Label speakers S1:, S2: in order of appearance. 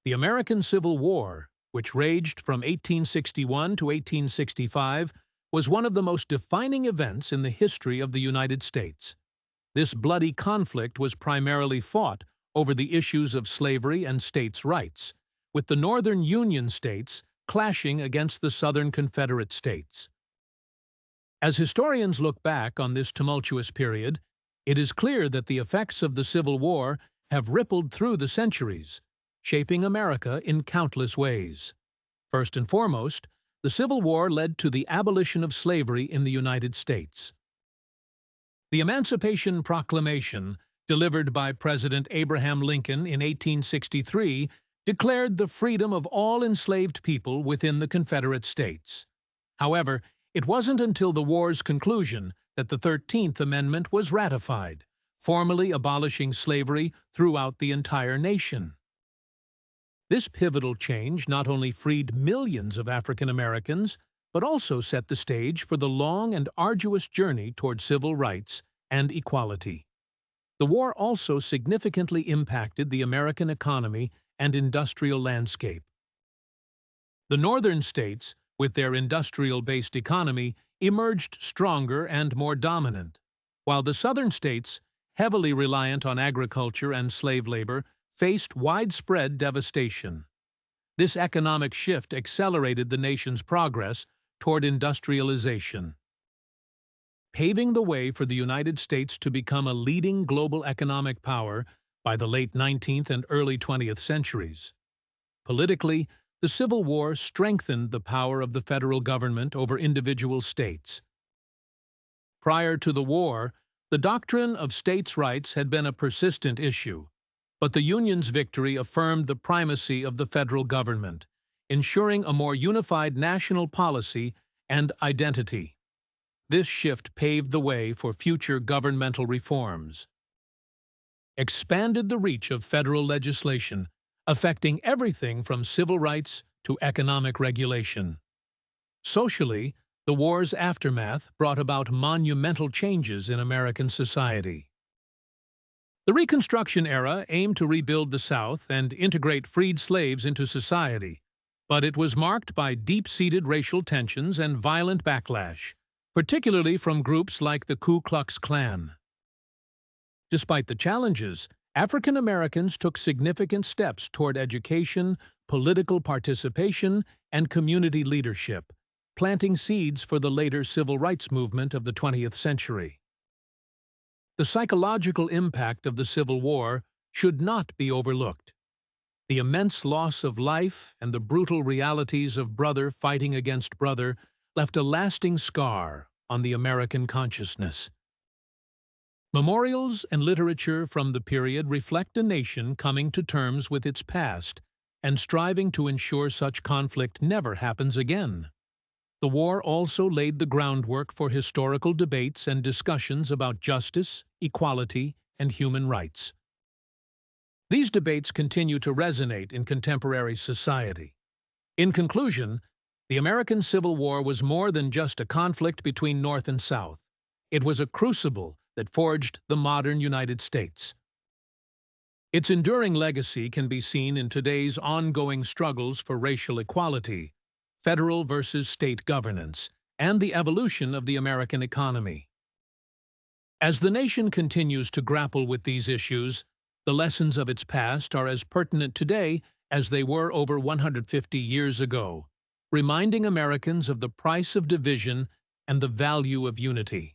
S1: The American Civil War, which raged from 1861 to 1865, was one of the most defining events in the history of the United States. This bloody conflict was primarily fought over the issues of slavery and states' rights, with the Northern Union states clashing against the Southern Confederate states. As historians look back on this tumultuous period, it is clear that the effects of the Civil War have rippled through the centuries, shaping America in countless ways. First and foremost, the Civil War led to the abolition of slavery in the United States. The Emancipation Proclamation, delivered by President Abraham Lincoln in 1863, declared the freedom of all enslaved people within the Confederate States. However, it wasn't until the war's conclusion that the 13th Amendment was ratified, formally abolishing slavery throughout the entire nation. This pivotal change not only freed millions of African Americans, but also set the stage for the long and arduous journey toward civil rights and equality. The war also significantly impacted the American economy and industrial landscape. The northern states, with their industrial-based economy, emerged stronger and more dominant, while the southern states, heavily reliant on agriculture and slave labor, faced widespread devastation. This economic shift accelerated the nation's progress toward industrialization, paving the way for the United States to become a leading global economic power by the late 19th and early 20th centuries. Politically, the Civil War strengthened the power of the federal government over individual states. Prior to the war, the doctrine of states' rights had been a persistent issue, but the Union's victory affirmed the primacy of the federal government, ensuring a more unified national policy and identity. This shift paved the way for future governmental reforms, expanded the reach of federal legislation, affecting everything from civil rights to economic regulation. Socially, the war's aftermath brought about monumental changes in American society. The Reconstruction era aimed to rebuild the South and integrate freed slaves into society, but it was marked by deep-seated racial tensions and violent backlash, particularly from groups like the Ku Klux Klan. Despite the challenges, African Americans took significant steps toward education, political participation, and community leadership, planting seeds for the later civil rights movement of the 20th century. The psychological impact of the Civil War should not be overlooked. The immense loss of life and the brutal realities of brother fighting against brother left a lasting scar on the American consciousness. Memorials and literature from the period reflect a nation coming to terms with its past and striving to ensure such conflict never happens again. The war also laid the groundwork for historical debates and discussions about justice, equality, and human rights. These debates continue to resonate in contemporary society. In conclusion, the American Civil War was more than just a conflict between North and South. It was a crucible that forged the modern United States. Its enduring legacy can be seen in today's ongoing struggles for racial equality, federal versus state governance, and the evolution of the American economy. As the nation continues to grapple with these issues, the lessons of its past are as pertinent today as they were over 150 years ago, reminding Americans of the price of division and the value of unity.